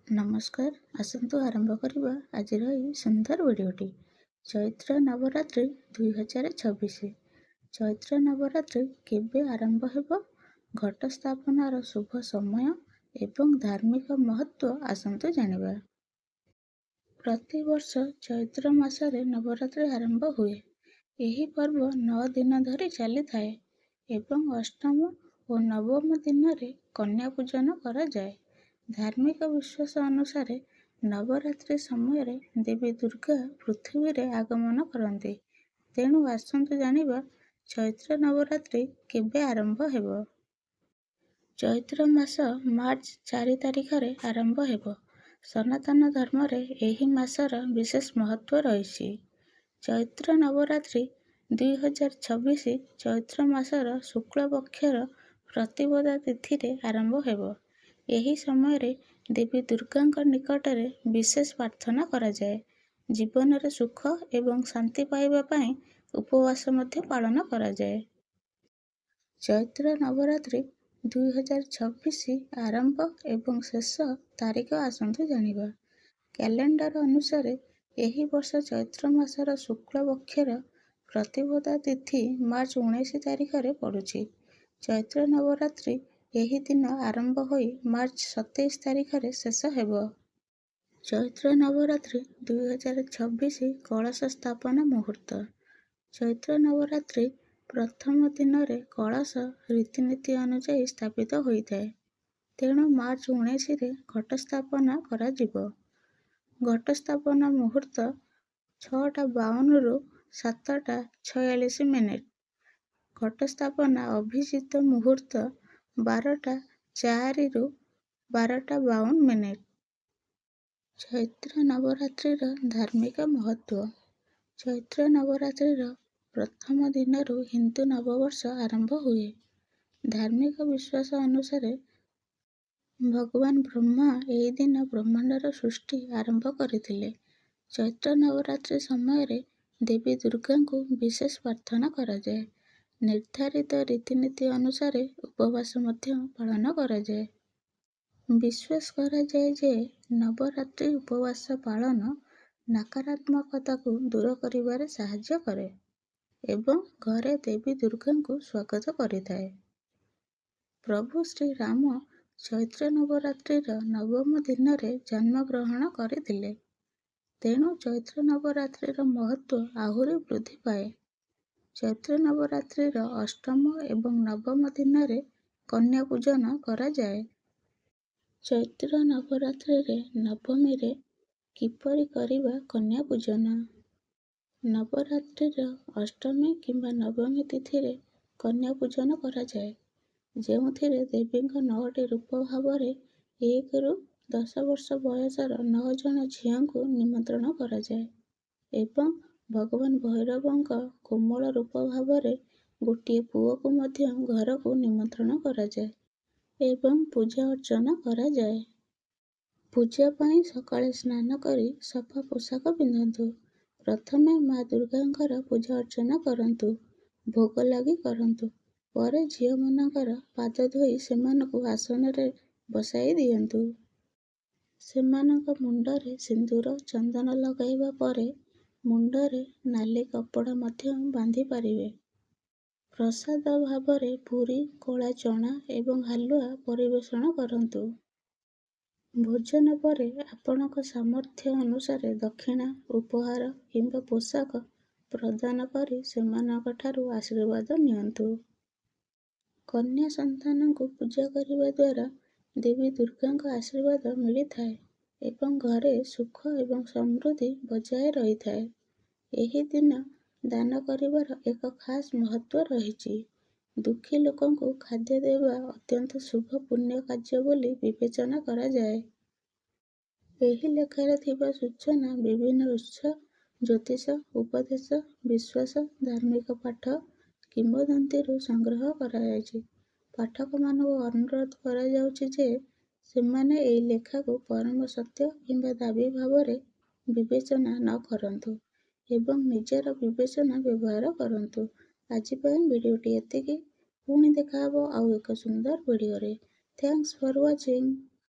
ନମସ୍କାର, ଆସନ୍ତୁ ଆରମ୍ଭ କରିବା ଆଜିର ଏହି ସୁନ୍ଦର ଭିଡ଼ିଓଟି। ଚୈତ୍ର ନବରାତ୍ରି 2026। ଚୈତ୍ର ନବରାତ୍ରି କେବେ ଆରମ୍ଭ ହେବ, ଘଟ ସ୍ଥାପନାର ଶୁଭ ସମୟ ଏବଂ ଧାର୍ମିକ ମହତ୍ତ୍ୱ ଆସନ୍ତୁ ଜାଣିବା। ପ୍ରତିବର୍ଷ ଚୈତ୍ର ମାସରେ ନବରାତ୍ରି ଆରମ୍ଭ ହୁଏ। ଏହି ପର୍ବ 9 ଦିନ ଧରି ଚାଲିଥାଏ ଏବଂ ଅଷ୍ଟମ ଓ ନବମ ଦିନରେ କନ୍ୟା ପୂଜନ କରାଯାଏ। ଧାର୍ମିକ ବିଶ୍ୱାସ ଅନୁସାରେ ନବରାତ୍ରି ସମୟରେ ଦେବୀ ଦୁର୍ଗା ପୃଥିବୀରେ ଆଗମନ କରନ୍ତି। ତେଣୁ ଆସନ୍ତୁ ଜାଣିବା ଚୈତ୍ର ନବରାତ୍ରି କେବେ ଆରମ୍ଭ ହେବ। ଚୈତ୍ର ମାସ ମାର୍ଚ୍ଚ 4 ତାରିଖରେ ଆରମ୍ଭ ହେବ। ସନାତନ ଧର୍ମରେ ଏହି ମାସର ବିଶେଷ ମହତ୍ତ୍ୱ ରହିଛି। ଚୈତ୍ର ନବରାତ୍ରି 2026 ଚୈତ୍ର ମାସର ଶୁକ୍ଳ ପକ୍ଷର ପ୍ରତିପଦା ତିଥିରେ ଆରମ୍ଭ ହେବ। ଏହି ସମୟରେ ଦେବୀ ଦୁର୍ଗାଙ୍କ ନିକଟରେ ବିଶେଷ ପ୍ରାର୍ଥନା କରାଯାଏ। ଜୀବନରେ ସୁଖ ଏବଂ ଶାନ୍ତି ପାଇବା ପାଇଁ ଉପବାସ ମଧ୍ୟ ପାଳନ କରାଯାଏ। ଚୈତ୍ର ନବରାତ୍ରି 2026 ଆରମ୍ଭ ଏବଂ ଶେଷ ତାରିଖ ଆସନ୍ତୁ ଜାଣିବା। କ୍ୟାଲେଣ୍ଡର ଅନୁସାରେ ଏହି ବର୍ଷ ଚୈତ୍ର ମାସର ଶୁକ୍ଳ ପକ୍ଷର ପ୍ରତିପଦା ତିଥି ମାର୍ଚ୍ଚ 19 ତାରିଖରେ ପଡୁଛି। ଚୈତ୍ର ନବରାତ୍ରି ଏହି ଦିନ ଆରମ୍ଭ ହୋଇ ମାର୍ଚ୍ଚ 27 ତାରିଖରେ ଶେଷ ହେବ। ଚୈତ୍ର ନବରାତ୍ରି 2026 କଳସ ସ୍ଥାପନ ମୁହୂର୍ତ୍ତ। ଚୈତ୍ର ନବରାତ୍ରି ପ୍ରଥମ ଦିନରେ କଳସ ରୀତିନୀତି ଅନୁଯାୟୀ ସ୍ଥାପିତ ହୋଇଥାଏ। ତେଣୁ ମାର୍ଚ୍ଚ 19ରେ ଘଟ ସ୍ଥାପନା କରାଯିବ। ଘଟ ସ୍ଥାପନା ମୁହୂର୍ତ୍ତ 6:52ରୁ 7:46। ଘଟ ସ୍ଥାପନା ଅଭିଜିତ ମୁହୂର୍ତ୍ତ 12:04ରୁ 12:52। ଚୈତ୍ର ନବରାତ୍ରିର ଧାର୍ମିକ ମହତ୍ତ୍ୱ। ଚୈତ୍ର ନବରାତ୍ରିର ପ୍ରଥମ ଦିନରୁ ହିନ୍ଦୁ ନବବର୍ଷ ଆରମ୍ଭ ହୁଏ। ଧାର୍ମିକ ବିଶ୍ୱାସ ଅନୁସାରେ ଭଗବାନ ବ୍ରହ୍ମା ଏହି ଦିନ ବ୍ରହ୍ମାଣ୍ଡର ସୃଷ୍ଟି ଆରମ୍ଭ କରିଥିଲେ। ଚୈତ୍ର ନବରାତ୍ରି ସମୟରେ ଦେବୀ ଦୁର୍ଗାଙ୍କୁ ବିଶେଷ ପ୍ରାର୍ଥନା କରାଯାଏ। ନିର୍ଦ୍ଧାରିତ ରୀତିନୀତି ଅନୁସାରେ ଉପବାସ ମଧ୍ୟ ପାଳନ କରାଯାଏ। ବିଶ୍ୱାସ କରାଯାଏ ଯେ ନବରାତ୍ରି ଉପବାସ ପାଳନ ନକାରାତ୍ମକତାକୁ ଦୂର କରିବାରେ ସାହାଯ୍ୟ କରେ ଏବଂ ଘରେ ଦେବୀ ଦୁର୍ଗାଙ୍କୁ ସ୍ୱାଗତ କରିଥାଏ। ପ୍ରଭୁ ଶ୍ରୀରାମ ଚୈତ୍ର ନବରାତ୍ରିର ନବମ ଦିନରେ ଜନ୍ମଗ୍ରହଣ କରିଥିଲେ। ତେଣୁ ଚୈତ୍ର ନବରାତ୍ରିର ମହତ୍ତ୍ୱ ଆହୁରି ବୃଦ୍ଧି ପାଏ। ଚୈତ୍ର ନବରାତ୍ରିର ଅଷ୍ଟମ ଏବଂ ନବମ ଦିନରେ କନ୍ୟା ପୂଜନ କରାଯାଏ। ଚୈତ୍ର ନବରାତ୍ରିରେ ନବମୀରେ କିପରି କରିବା କନ୍ୟା ପୂଜନ? ନବରାତ୍ରିର ଅଷ୍ଟମୀ କିମ୍ବା ନବମୀ ତିଥିରେ କନ୍ୟା ପୂଜନ କରାଯାଏ, ଯେଉଁଥିରେ ଦେବୀଙ୍କ 9ଟି ରୂପ ଭାବରେ 1ରୁ 10 ବର୍ଷ ବୟସର 9 ଜଣ ଝିଅଙ୍କୁ ନିମନ୍ତ୍ରଣ କରାଯାଏ ଏବଂ ଭଗବାନ ଭୈରବଙ୍କ କୋମଳ ରୂପ ଭାବରେ ଗୋଟିଏ ପୁଅକୁ ମଧ୍ୟ ଘରକୁ ନିମନ୍ତ୍ରଣ କରାଯାଏ ଏବଂ ପୂଜା ଅର୍ଚ୍ଚନା କରାଯାଏ। ପୂଜା ପାଇଁ ସକାଳେ ସ୍ନାନ କରି ସଫା ପୋଷାକ ପିନ୍ଧନ୍ତୁ। ପ୍ରଥମେ ମା ଦୁର୍ଗାଙ୍କର ପୂଜା ଅର୍ଚ୍ଚନା କରନ୍ତୁ, ଭୋଗ ଲାଗି କରନ୍ତୁ। ପରେ ଝିଅମାନଙ୍କର ପାଦ ଧୋଇ ସେମାନଙ୍କୁ ଆସନରେ ବସାଇ ଦିଅନ୍ତୁ। ସେମାନଙ୍କ ମୁଣ୍ଡରେ ସିନ୍ଦୁର, ଚନ୍ଦନ ଲଗାଇବା ପରେ ମୁଣ୍ଡରେ ନାଲି କପଡ଼ା ମଧ୍ୟ ବାନ୍ଧି ପାରିବେ। ପ୍ରସାଦ ଭାବରେ ପୁରୀ, କଳା ଚଣା ଏବଂ ହାଲୁଆ ପରିବେଷଣ କରନ୍ତୁ। ଭୋଜନ ପରେ ଆପଣଙ୍କ ସାମର୍ଥ୍ୟ ଅନୁସାରେ ଦକ୍ଷିଣା, ଉପହାର କିମ୍ବା ପୋଷାକ ପ୍ରଦାନ କରି ସେମାନଙ୍କଠାରୁ ଆଶୀର୍ବାଦ ନିଅନ୍ତୁ। କନ୍ୟା ସନ୍ତାନଙ୍କୁ ପୂଜା କରିବା ଦ୍ୱାରା ଦେବୀ ଦୁର୍ଗାଙ୍କ ଆଶୀର୍ବାଦ ମିଳିଥାଏ ଏବଂ ଘରେ ସୁଖ ଏବଂ ସମୃଦ୍ଧି ବଜାୟ ରହିଥାଏ। ଏହି ଦିନ ଦାନ କରିବାର ଏକ ଖାସ୍ ମହତ୍ତ୍ୱ ରହିଛି। ଦୁଃଖୀ ଲୋକଙ୍କୁ ଖାଦ୍ୟ ଦେବା ଅତ୍ୟନ୍ତ ଶୁଭ ପୁଣ୍ୟ କାର୍ଯ୍ୟ ବୋଲି ବିବେଚନା କରାଯାଏ। ଏହି ଲେଖାରେ ଥିବା ସୂଚନା ବିଭିନ୍ନ ଉତ୍ସ, ଜ୍ୟୋତିଷ, ଉପଦେଶ, ବିଶ୍ୱାସ, ଧାର୍ମିକ ପାଠ, କିମ୍ବଦନ୍ତୀରୁ ସଂଗ୍ରହ କରାଯାଇଛି। ପାଠକମାନଙ୍କୁ ଅନୁରୋଧ କରାଯାଉଛି ଯେ ସେମାନେ ଏହି ଲେଖାକୁ ପରମ ସତ୍ୟ କିମ୍ବା ଦାବୀ ଭାବରେ ବିବେଚନା ନ କରନ୍ତୁ ଏବଂ ନିଜର ବିବେଚନା ବ୍ୟବହାର କରନ୍ତୁ। ଆଜି ପାଇଁ ଭିଡ଼ିଓଟି ଏତିକି। ପୁଣି ଦେଖା ହେବ ଆଉ ଏକ ସୁନ୍ଦର ଭିଡ଼ିଓରେ। ଥ୍ୟାଙ୍କ୍ସ ଫର ୱାଚିଂ।